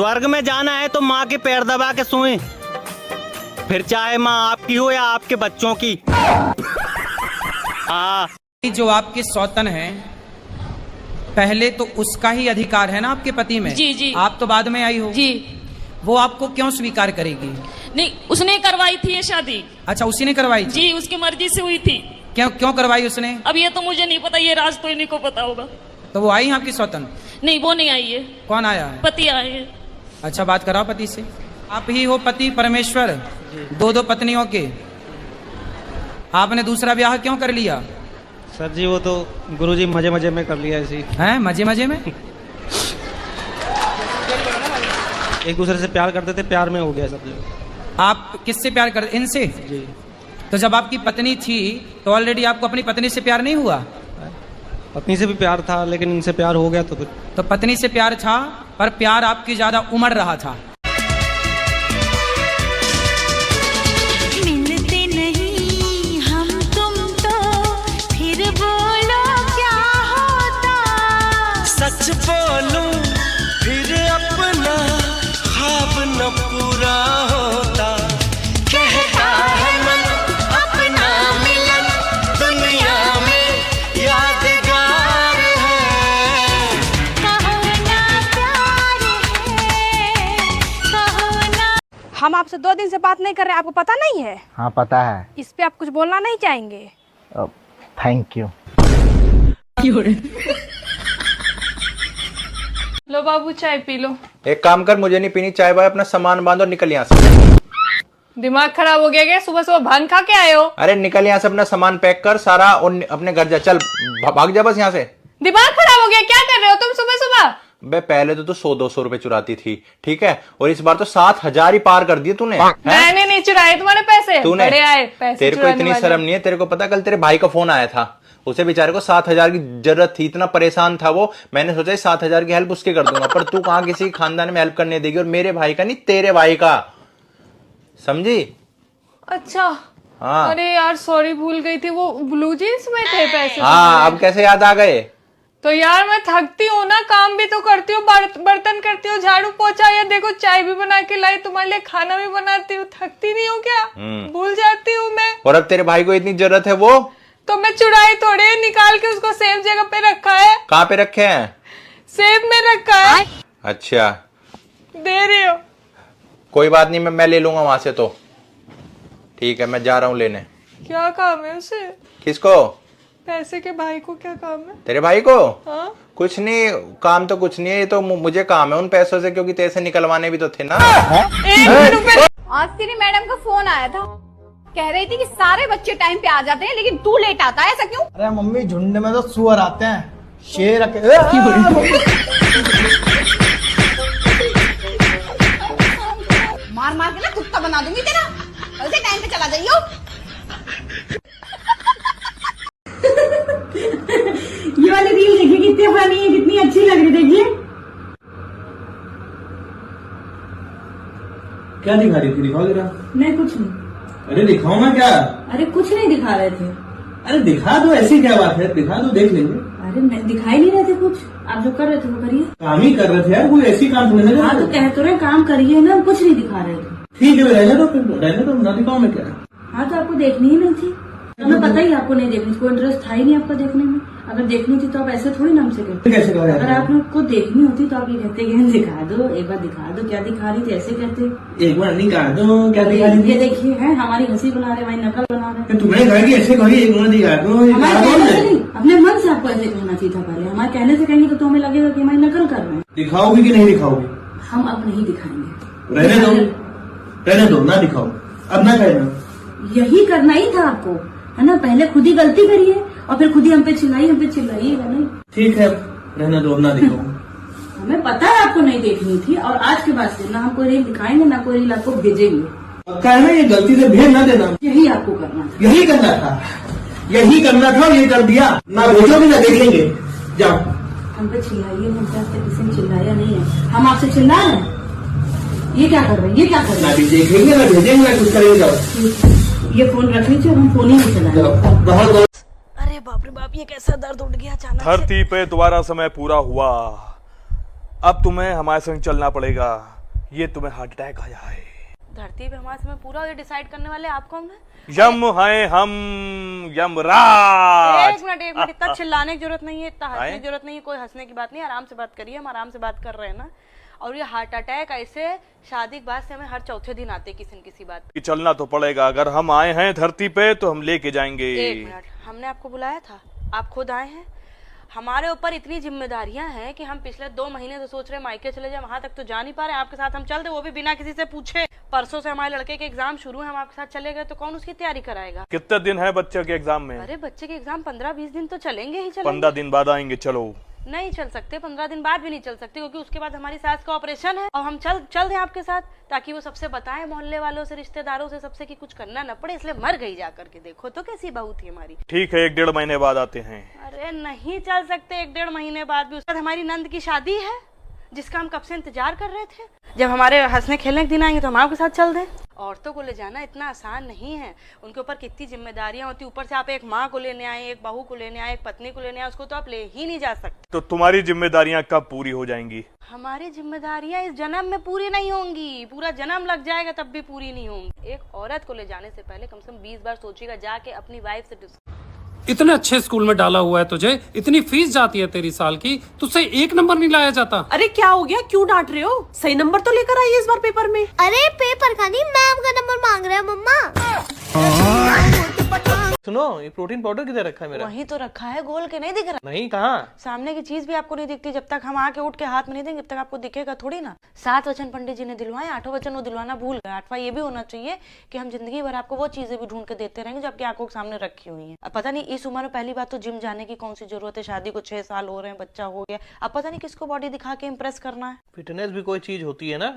स्वर्ग में जाना है तो माँ के पैर दबा के सोएं, फिर चाहे माँ आपकी हो या आपके बच्चों की। हाँ, जो आपके सौतन है, पहले तो उसका ही अधिकार है ना आपके पति में। जी जी। आप तो बाद में आई हो जी। वो आपको क्यों स्वीकार करेगी? नहीं, उसने करवाई थी ये शादी। अच्छा, उसी ने करवाई थी? जी, उसकी मर्जी से हुई थी। क्यों करवाई उसने? अब ये तो मुझे नहीं पता, ये राज तो इन्हीं को पता होगा। तो वो आई है आपकी सौतन? नहीं, वो नहीं आई है। कौन आया है? पति आए हैं। अच्छा, बात कराओ पति से। आप ही हो पति परमेश्वर, दो पत्नियों के। आपने दूसरा ब्याह क्यों कर लिया? सर जी वो तो गुरुजी मजे मजे में कर लिया ऐसे ही। हैं, मजे मजे में? एक दूसरे से प्यार करते थे, प्यार में हो गया सब। आप किससे प्यार करते? इनसे? जी। तो जब आपकी पत्नी थी तो ऑलरेडी आपको अपनी पत्नी से प्यार नहीं हुआ? पत्नी से भी प्यार था, लेकिन इनसे प्यार हो गया तो फिर। तो पत्नी से प्यार था, पर प्यार आपकी ज्यादा उमड़ रहा था। मिलते नहीं हम तुम तो फिर बोलो क्या होता। सच बोलूं फिर अपना ख्वाब न पूरा होता। कहता है मन अपना मिलन दुनिया में यादगार है। कहो ना प्यार है, कहो ना। हम आपसे 2 दिन से बात नहीं कर रहे, आपको पता नहीं है? हाँ पता है। इस पे आप कुछ बोलना नहीं चाहेंगे? Thank you. लो बाबू, चाय पी लो। एक काम कर, मुझे नहीं पीनी चाय, भाई अपना सामान बांध और निकल यहाँ से। दिमाग खराब हो गया क्या? सुबह सुबह भांग खा के आए हो? अरे निकल यहाँ से, अपना सामान पैक कर सारा और अपने घर जा। चल भाग जा बस यहाँ से। दिमाग खराब हो गया? क्या कर रहे हो तुम सुबह सुबह? बे पहले तो तू 100-200 रुपए चुराती थी, ठीक है, और इस बार तो 7,000 ही पार कर दिए तूने। मैंने नहीं चुराए तुम्हारे पैसे, तूने? बड़े आए पैसे। तेरे को इतनी शर्म नहीं है? तेरे को पता कल तेरे भाई का फोन आया था, उसे बेचारे को 7,000 की जरूरत थी, इतना परेशान था वो। मैंने सोचा 7,000 की हेल्प उसके कर दूंगा, पर तू कहाँ किसी खानदान में हेल्प करने देगी, और मेरे भाई का नहीं तेरे भाई का, समझी? अच्छा। हाँ। अरे यार सॉरी, भूल गई थी, वो ब्लू जींस में थे पैसे। हाँ, अब कैसे याद आ गए? तो यार मैं थकती हूँ ना, काम भी तो करती हूँ, बर्तन करती हूँ, झाड़ू पोछा, या देखो चाय भी बना के लाई, तुम्हारे लिए खाना भी बनाती हूँ, थकती नहीं हूँ क्या? भूल जाती हूँ मैं। और अब तेरे भाई को इतनी जरूरत है वो तो मैं चुराई थोड़े, निकाल के उसको सेफ जगह पे रखा है। कहाँ पे रखे हैं? सेफ में रखा है। अच्छा, दे रही हो? कोई बात नहीं, मैं ले लूंगा वहां से। तो ठीक है, मैं जा रहा हूँ लेने। क्या काम है उसे? किसको? पैसे के भाई को क्या काम है? तेरे भाई को? हाँ? कुछ नहीं, काम तो कुछ नहीं है, ये तो मुझे काम है उन पैसों से, क्योंकि तेरे से निकलवाने भी तो थे ना। आज तेरी मैडम का फोन आया था, कह रही थी कि सारे बच्चे टाइम पे आ जाते हैं लेकिन तू लेट आता है, ऐसा क्यों? अरे मम्मी, झुंड में तो सुअर आते हैं, शेर मार मार के ना कुत्ता बना दूंगी तेरा। कल से टाइम पे चला जाइयो। ये वाली रील देखिए कितनी फनी है, कितनी अच्छी लग रही, देखिए। क्या दिखा रही थी? दिखाओ जरा। नहीं कुछ नहीं। अरे दिखाओ ना क्या? अरे कुछ नहीं दिखा रहे थे। अरे दिखा दो, ऐसी क्या बात है, दिखा दो, देख लेंगे। अरे मैं दिखाई नहीं रहे थे कुछ, आप जो कर रहे थे वो करिए। काम ही कर रहे थे यार, कोई ऐसी काम थोड़ी ना। हाँ तो कह तो रहे काम करिए ना, कुछ नहीं दिखा रहे थे। ठीक है, रहने दो, रहने दो, ना दिखाओ में क्या। हाँ तो आपको देखनी ही नहीं थी, हमें पता ही आपको नहीं देखनी, कोई इंटरेस्ट था ही नहीं आपको देखने में। अगर देखनी थी तो आप ऐसे थोड़ी ना हमसे कहते। कैसे कहा? अगर आप लोग को देखनी होती तो आप ये कहते कि दिखा दो, एक बार दिखा दो, क्या दिखा रही थी, ऐसे कहते। एक बार दिखा दो, क्या दिखा रही थी? ये देखिए है, हमारी हंसी बना रहे, हमारी नकल बना रहे। तुमने कहा कि ऐसे कही, एक बार दिखा दो। हमारे कहने से नहीं, अपने मन से आपको ऐसे कहना चाहिए था पहले। हमारे कहने से कहेंगे तो हमें लगेगा कि हमारी नकल कर रहे हैं। दिखाओगे कि नहीं दिखाओगे? हम अब नहीं दिखाएंगे। रहने दो, रहने दो, ना दिखाओ, अब ना कहना। यही करना ही था आपको, है ना? पहले खुद ही गलती करिए और फिर खुद ही हम पे चिल्लाइएगा नहीं। ठीक है, रहने दो, ना दिखाओ। हमें पता है आपको नहीं देखनी थी, और आज के बाद से ना हम कोई रील दिखाएंगे ना कोई रील आपको भेजेंगे। पक्का है ना? ये गलती से भेज ना देना। यही आपको करना था। यही करना था, यही करना था, ये कर दिया। ना भेजोगे ना देखेंगे, जाओ। हम पे चिल्लाइए, हम पे आपसे किसी ने चिल्लाया नहीं है, हम आपसे चिल्ला रहे हैं। ये क्या कर रहे हैं, ये क्या कर रहे ना हैं? भी देखेंगे ना भेजेंगे ना कुछ करेंगे, जाओ। ये फोन रख लीजिए, हम फोन ही नहीं चलाएंगे। बहुत अरे बाप रे बाप, ये कैसा दर्द उठ गया अचानक से। धरती पे दोबारा समय पूरा हुआ, अब तुम्हें हमारे संग चलना पड़ेगा, ये तुम्हें हार्ट अटैक आया है। धरती पे हमारे समय पूरा ये डिसाइड करने वाले आप कौन है? यम हैं हम, यमराज। एक मिनट इतना चिल्लाने की जरूरत नहीं है, इतना हंसने की जरूरत नहीं है, कोई हंसने की बात नहीं है, आराम से बात करिए, हम आराम से बात कर रहे हैं ना। और ये हार्ट अटैक ऐसे शादी के बाद से हमें हर चौथे दिन आते किसी न किसी बात कि चलना तो पड़ेगा, अगर हम आए हैं धरती पे तो हम लेके जाएंगे। एक मिनट, हमने आपको बुलाया था, आप खुद आए हैं। हमारे ऊपर इतनी जिम्मेदारियां हैं कि हम पिछले 2 महीने से सोच रहे मायके चले जाए, वहां तक तो जा नहीं पा रहे। आपके साथ हम चल दे, वो भी बिना किसी से पूछे। परसों से हमारे लड़के के एग्जाम शुरू है, हम आपके साथ चले गए तो कौन उसकी तैयारी कराएगा? कितने दिन है बच्चे के एग्जाम में? अरे बच्चे के एग्जाम 15-20 दिन तो चलेंगे ही चलेंगे। 15 दिन बाद आएंगे। चलो नहीं चल सकते, 15 दिन बाद भी नहीं चल सकते, क्योंकि उसके बाद हमारी सास का ऑपरेशन है। और हम चल दें आपके साथ, ताकि वो सबसे बताएं, मोहल्ले वालों से, रिश्तेदारों से, सबसे कि कुछ करना न पड़े, इसलिए मर गई जा करके। देखो तो कैसी बहू थी हमारी। ठीक है, 1-1.5 महीने बाद आते हैं। अरे नहीं चल सकते 1-1.5 महीने बाद भी। उसके बाद हमारी नंद की शादी है, जिसका हम कब से इंतजार कर रहे थे। जब हमारे हंसने खेलने के दिन आएंगे तो हम आपके साथ चल दें। औरतों को ले जाना इतना आसान नहीं है, उनके ऊपर कितनी जिम्मेदारियां होती। ऊपर से आप एक माँ को लेने आए, एक बहू को लेने आए, एक पत्नी को लेने आए, उसको तो आप ले ही नहीं जा सकते। तो तुम्हारी जिम्मेदारियां कब पूरी हो जाएंगी? हमारी जिम्मेदारियां इस जन्म में पूरी नहीं होंगी, पूरा जन्म लग जाएगा तब भी पूरी नहीं होंगी। एक औरत को ले जाने से पहले कम से कम 20 बार सोचिएगा, जाके अपनी वाइफ से। इतने अच्छे स्कूल में डाला हुआ है तुझे, इतनी फीस जाती है तेरी साल की, तुझसे 1 नंबर नहीं लाया जाता। अरे क्या हो गया, क्यों डांट रहे हो? सही नंबर तो लेकर आइए इस बार पेपर में। अरे पेपर का नहीं, मैम का नंबर मांग रहे हैं मम्मा। सुनो, ये प्रोटीन पाउडर किधर रखा है मेरा? वहीं तो रखा है, गोल के नहीं दिख रहा। नहीं, कहाँ? सामने की चीज भी आपको नहीं दिखती, जब तक हम आके उठ के हाथ में नहीं देंगे, जब तक आपको दिखेगा थोड़ी ना। 7 वचन पंडित जी ने दिलवाए, 8वां वचन वो दिलवाना भूल गए। 8वां ये भी होना चाहिए कि हम जिंदगी भर आपको वो चीजें भी ढूंढ के देते रहेंगे जो आपकी आंखों के सामने रखी हुई है। अब पता नहीं इस उम्र में पहली बात तो जिम जाने की कौन सी जरूरत है, शादी को 6 साल हो रहे हैं, बच्चा हो गया, अब पता नहीं किसको बॉडी दिखा के इम्प्रेस करना है। फिटनेस भी कोई चीज होती है ना।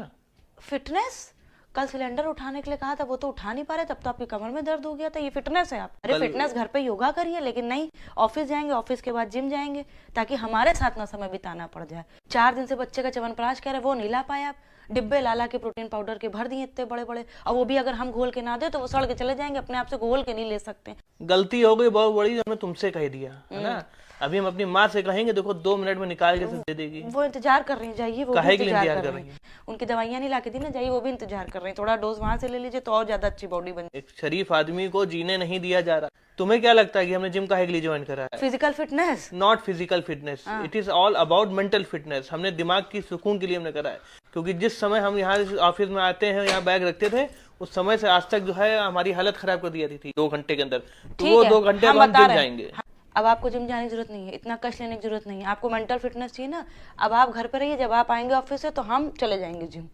फिटनेस? कल सिलेंडर उठाने के लिए कहा था, वो तो उठा नहीं पा रहे, तब तो आपकी कमर में दर्द हो गया था, ये फिटनेस है आप? अरे फिटनेस घर पे योगा करिए, लेकिन नहीं, ऑफिस जाएंगे, ऑफिस के बाद जिम जाएंगे, ताकि हमारे साथ ना समय बिताना पड़ जाए। 4 दिन से बच्चे का च्यवनप्राश कह रहे, वो नहीं ला पाए आप। डिब्बे लाला के प्रोटीन पाउडर के भर दिए इतने बड़े बड़े, और वो भी अगर हम घोल के ना दे तो वो सड़ के चले जाएंगे, अपने आप से घोल के नहीं ले सकते। गलती हो गई बहुत बड़ी, हमने तुमसे कह दिया है ना। अभी हम अपनी माँ से कहेंगे, देखो 2 मिनट में निकाल के दे देगी। वो इंतजार कर रही है, जाइए, वो काहे भी के लिए इंतजार कर रही है। उनकी दवाइयाँ नहीं लाके दी ना, जाइए, वो भी इंतजार कर रही है। थोड़ा डोज वहाँ से ले लीजिए तो और ज्यादा अच्छी बॉडी बन। एक शरीफ आदमी को जीने नहीं दिया जा रहा। तुम्हें क्या लगता है कि हमने जिम काहे के लिए ज्वाइन करा है? Physical fitness, not physical fitness, it is all about mental fitness. हमने दिमाग की सुकून के लिए हमने करा है, क्योंकि जिस समय हम यहाँ ऑफिस में आते हैं, यहाँ बैग रखते थे, उस समय से आज तक जो है हमारी हालत खराब कर दी जाती थी 2 घंटे के अंदर। तो वो 2 घंटे हम जिम जाएंगे। अब आपको जिम जाने की जरूरत नहीं है, इतना कष्ट लेने की जरूरत नहीं है। आपको मेंटल फिटनेस चाहिए ना, अब आप घर पे रहिए, जब आप आएंगे ऑफिस से तो हम चले जाएंगे जिम।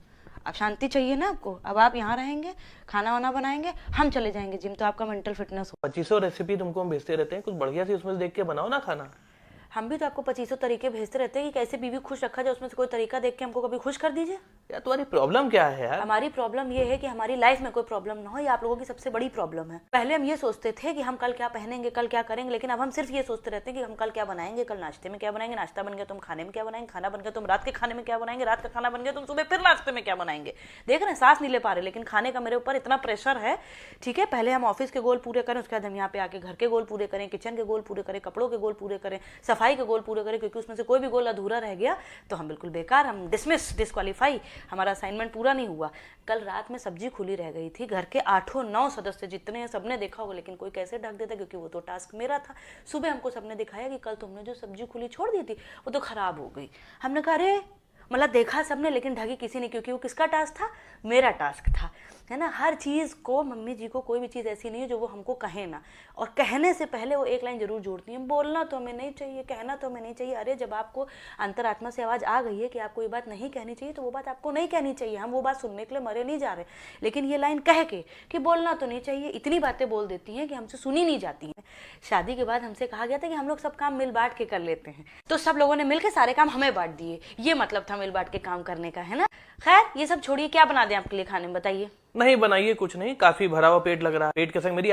अब शांति चाहिए ना आपको, अब आप यहाँ रहेंगे, खाना वाना बनाएंगे, हम चले जाएंगे जिम, तो आपका मेंटल फिटनेस हो। 2500 रेसिपी तुमको हम भेजते रहते हैं, कुछ बढ़िया सी उसमें से देख के बनाओ ना खाना। हम भी तो आपको 2500 तरीके भेजते रहते हैं कि कैसे बीवी खुश रखा जाए, उसमें से कोई तरीका देख के हमको कभी खुश कर दीजिए। यार तुम्हारी प्रॉब्लम क्या है यार? हमारी प्रॉब्लम ये है कि हमारी लाइफ में कोई प्रॉब्लम ना हो, ये आप लोगों की सबसे बड़ी प्रॉब्लम है। पहले हम ये सोचते थे कि हम कल क्या पहनेंगे, कल क्या करेंगे, लेकिन अब हम सिर्फ ये सोचते रहते हैं कि हम कल क्या बनाएंगे, कल नाश्ते में क्या बनाएंगे, नाश्ता बन गया तुम खाने में क्या बनाएंगे, खाना बन गया तुम रात के खाने में क्या बनाएंगे, रात का खाना बन गया तुम सुबह फिर नाश्ते में क्या बनाएंगे। देख रहे हैं, सांस नहीं ले पा रहे, लेकिन खाने का मेरे ऊपर इतना प्रेशर है। ठीक है, पहले हम ऑफिस के गोल पूरे करें, उसके बाद हम यहाँ पे आके घर के गोल पूरे करें, किचन के गोल पूरे करें, कपड़ों के गोल पूरे करें, सफाई के गोल पूरे करें, क्योंकि उसमें से कोई भी गोल अधूरा रह गया तो हम बिल्कुल बेकार, हम डिसमिस, डिस्क्वालीफाई, हमारा असाइनमेंट पूरा नहीं हुआ। कल रात में सब्जी खुली रह गई थी, घर के 8-9 सदस्य जितने हैं सबने देखा होगा, लेकिन कोई कैसे ढक देता, क्योंकि वो तो टास्क मेरा था। सुबह हमको सबने दिखाया कि कल तुमने जो सब्जी खुली छोड़ दी थी वो तो खराब हो गई। हमने कहा अरे, मतलब देखा सबने लेकिन ढकी किसी ने, क्योंकि वो किसका टास्क था? मेरा टास्क था, है ना। हर चीज़ को, मम्मी जी को कोई भी चीज़ ऐसी नहीं है जो वो हमको कहे ना, और कहने से पहले वो एक लाइन जरूर जोड़ती हैं, बोलना तो हमें नहीं चाहिए, कहना तो हमें नहीं चाहिए। अरे जब आपको अंतरात्मा से आवाज़ आ गई है कि आपको ये बात नहीं कहनी चाहिए, तो वो बात आपको नहीं कहनी चाहिए। हम वो बात सुनने के लिए मरे नहीं जा रहे, लेकिन ये लाइन कह के कि बोलना तो नहीं चाहिए, इतनी बातें बोल देती हैं कि हमसे सुनी नहीं जाती हैं। शादी के बाद हमसे कहा गया था कि हम लोग सब काम मिल बांट के कर लेते हैं, तो सब लोगों ने मिलकर सारे काम हमें बांट दिए। ये मतलब था मिल बांट के काम करने का, है ना। खैर ये सब छोड़िए, क्या बना दें आपके लिए खाने में बताइए? नहीं बनाइए, कुछ नहीं, काफी भरा हुआ पेट लग रहा है। पेट के संग मेरी